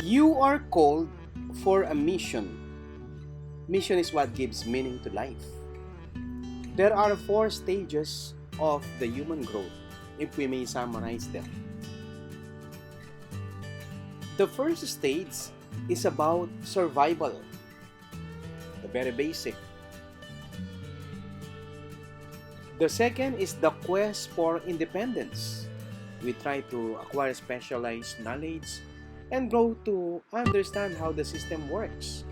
You are called for a mission. Mission is what gives meaning to life. There are four stages of the human growth, if we may summarize them. The first stage is about survival, the very basic. The second is the quest for independence. We try to acquire specialized knowledge and grow to understand how the system works.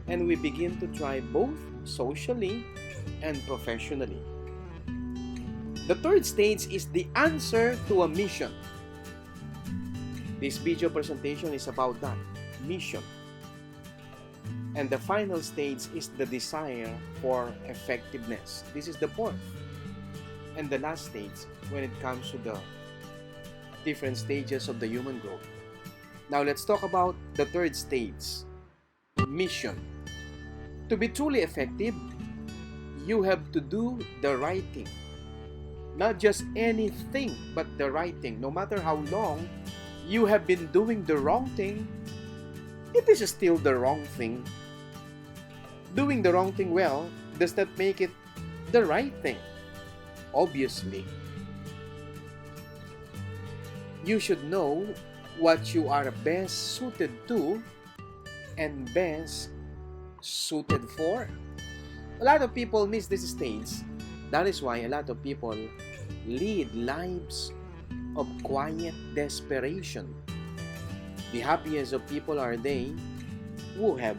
And we begin to thrive both socially and professionally. The third stage is the answer to a mission. This video presentation is about that, mission. And the final stage is the desire for effectiveness. This is the fourth. And the last stage when it comes to the different stages of the human growth. Now let's talk about the third stage, mission. To be truly effective, you have to do the right thing. Not just anything, but the right thing. No matter how long you have been doing the wrong thing, it is still the wrong thing. Doing the wrong thing well does not make it the right thing. Obviously, you should know what you are best suited to and best suited for. A lot of people miss this stage. That is why a lot of people lead lives of quiet desperation. The happiest of people are they who have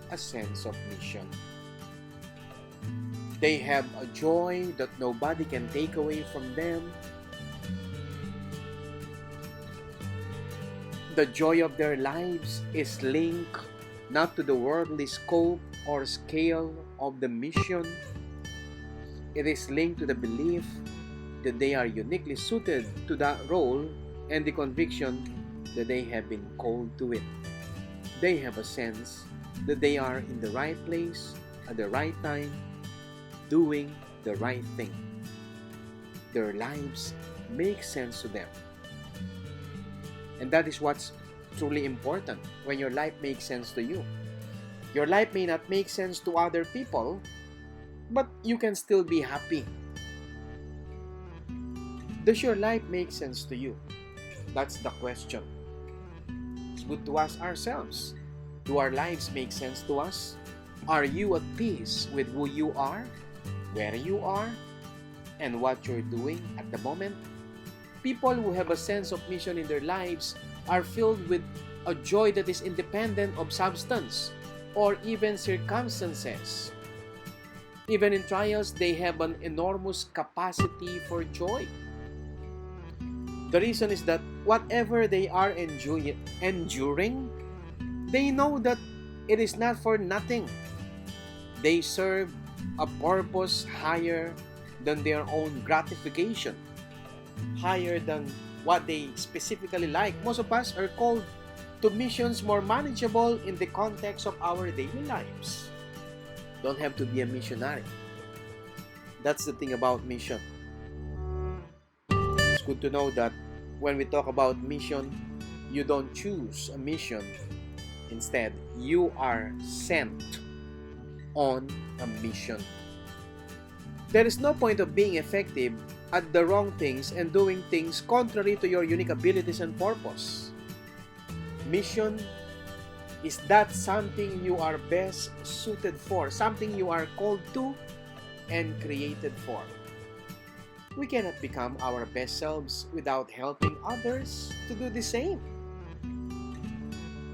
a sense of mission. They have a joy that nobody can take away from them. The joy of their lives is linked not to the worldly scope or scale of the mission. It is linked to the belief that they are uniquely suited to that role and the conviction that they have been called to it. They have a sense that they are in the right place at the right time, doing the right thing. Their lives make sense to them. And that is what's truly important when your life makes sense to you. Your life may not make sense to other people, but you can still be happy. Does your life make sense to you? That's the question. It's good to ask ourselves. Do our lives make sense to us? Are you at peace with who you are, where you are, and what you're doing at the moment? People who have a sense of mission in their lives are filled with a joy that is independent of substance or even circumstances. Even in trials, they have an enormous capacity for joy. The reason is that whatever they are enduring, they know that it is not for nothing. They serve a purpose higher than their own gratification, higher than what they specifically like. Most of us are called to missions more manageable in the context of our daily lives. Don't have to be a missionary. That's the thing about mission. It's good to know that when we talk about mission, you don't choose a mission. Instead, you are sent on a mission. There is no point of being effective at the wrong things and doing things contrary to your unique abilities and purpose. Mission is that something you are best suited for, something you are called to and created for. We cannot become our best selves without helping others to do the same.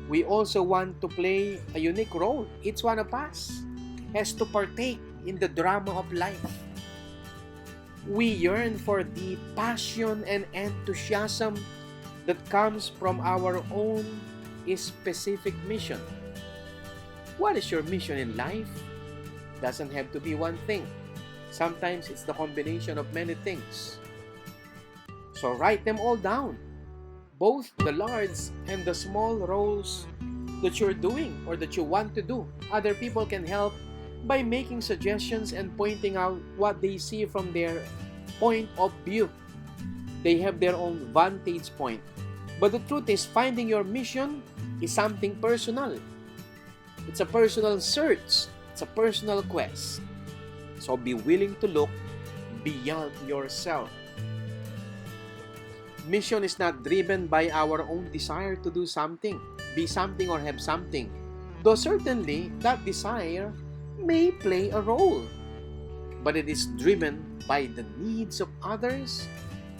We also want to play a unique role. Each one of us has to partake in the drama of life. We yearn for the passion and enthusiasm that comes from our own specific mission. What is your mission in life? Doesn't have to be one thing. Sometimes it's the combination of many things. So write them all down, both the large and the small roles that you're doing or that you want to do. Other people can help by making suggestions and pointing out what they see from their point of view. They have their own vantage point. But the truth is, finding your mission is something personal. It's a personal search. It's a personal quest. So be willing to look beyond yourself. Mission is not driven by our own desire to do something, be something, or have something. Though certainly that desire may play a role, but it is driven by the needs of others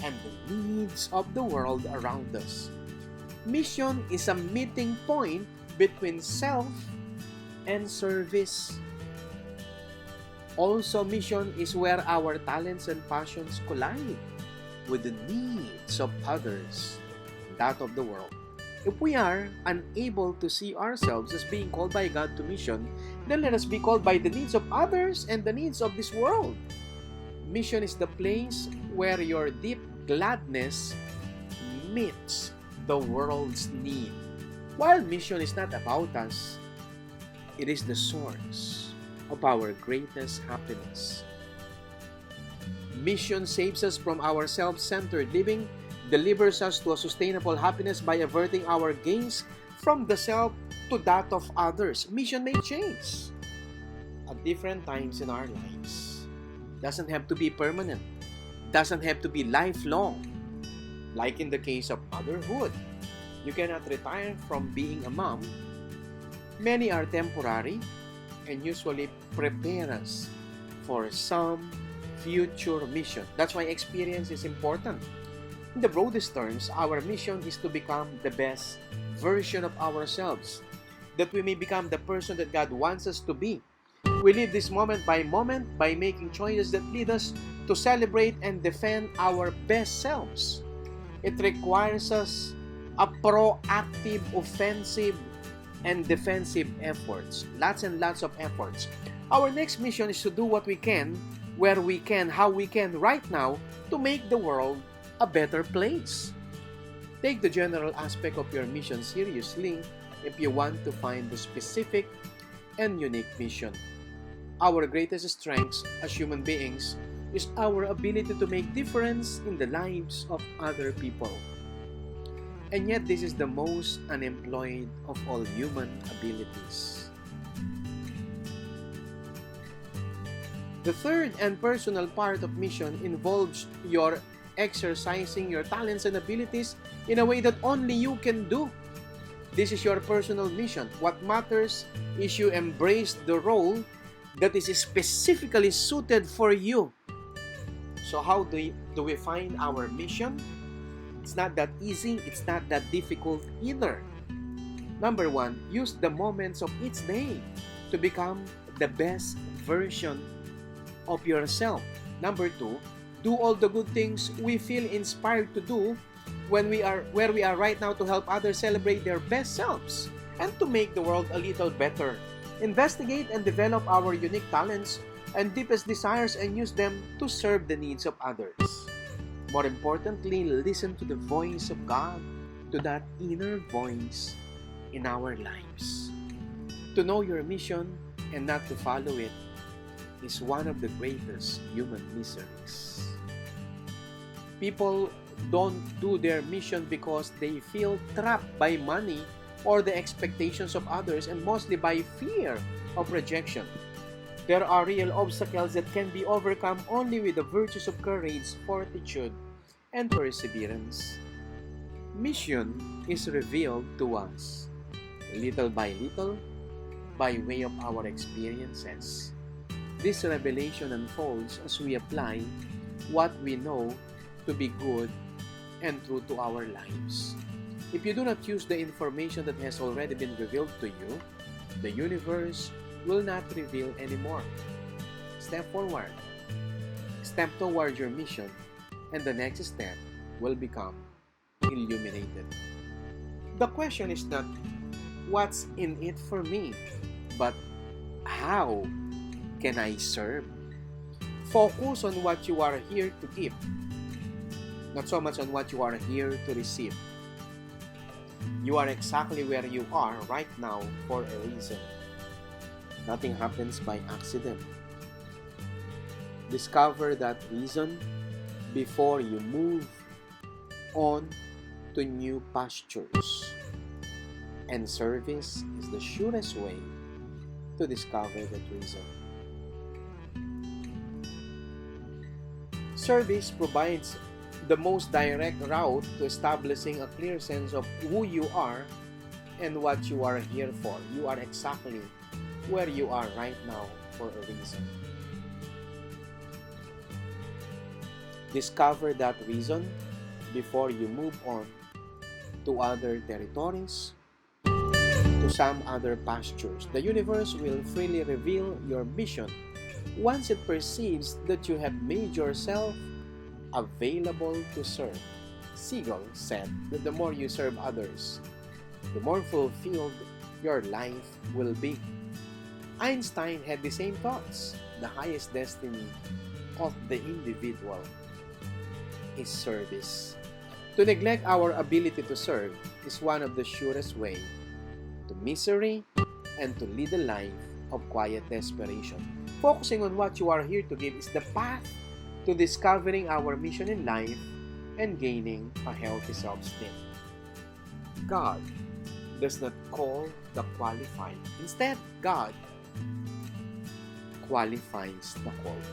and the needs of the world around us. Mission is a meeting point between self and service. Also, mission is where our talents and passions collide with the needs of others, that of the world. If we are unable to see ourselves as being called by God to mission, then let us be called by the needs of others and the needs of this world. Mission is the place where your deep gladness meets the world's need. While mission is not about us, it is the source of our greatest happiness. Mission saves us from our self-centered living, delivers us to a sustainable happiness by averting our gaze from the self to that of others. Mission may change at different times in our lives. Doesn't have to be permanent. Doesn't have to be lifelong. Like in the case of motherhood, you cannot retire from being a mom. Many are temporary and usually prepare us for some future mission. That's why experience is important. In the broadest terms, our mission is to become the best version of ourselves, that we may become the person that God wants us to be. We live this moment by making choices that lead us to celebrate and defend our best selves. It requires us a proactive, offensive, and defensive efforts. Lots and lots of efforts. Our next mission is to do what we can, where we can, how we can right now to make the world a better place. Take the general aspect of your mission seriously if you want to find the specific and unique mission. Our greatest strengths as human beings is our ability to make difference in the lives of other people. And yet this is the most unemployed of all human abilities. The third and personal part of mission involves your exercising your talents and abilities in a way that only you can do. This is your personal mission. What matters is you embrace the role that is specifically suited for you. So how do we find our mission? It's not that easy. It's not that difficult either. Number one, use the moments of each day to become the best version of yourself. Number two, do all the good things we feel inspired to do when we are where we are right now to help others celebrate their best selves and to make the world a little better. Investigate and develop our unique talents and deepest desires and use them to serve the needs of others. More importantly, listen to the voice of God, to that inner voice in our lives. To know your mission and not to follow it is one of the greatest human miseries. People don't do their mission because they feel trapped by money or the expectations of others and mostly by fear of rejection. There are real obstacles that can be overcome only with the virtues of courage, fortitude, and perseverance. Mission is revealed to us little by little by way of our experiences. This revelation unfolds as we apply what we know to be good and true to our lives. If you do not use the information that has already been revealed to you, the universe will not reveal anymore. Step forward. Step toward your mission, and the next step will become illuminated. The question is not what's in it for me, but how can I serve? Focus on what you are here to give, not so much on what you are here to receive. You are exactly where you are right now for a reason. Nothing happens by accident. Discover that reason before you move on to new pastures. And service is the surest way to discover that reason. Service provides the most direct route to establishing a clear sense of who you are and what you are here for. You are exactly where you are right now for a reason. Discover that reason before you move on to other territories, to some other pastures. The universe will freely reveal your mission once it perceives that you have made yourself available to serve. Siegel said that the more you serve others, the more fulfilled your life will be. Einstein had the same thoughts. The highest destiny of the individual is service. To neglect our ability to serve is one of the surest ways to misery and to lead a life of quiet desperation. Focusing on what you are here to give is the path to discovering our mission in life and gaining a healthy self-esteem. God does not call the qualified. Instead, God qualifies the called.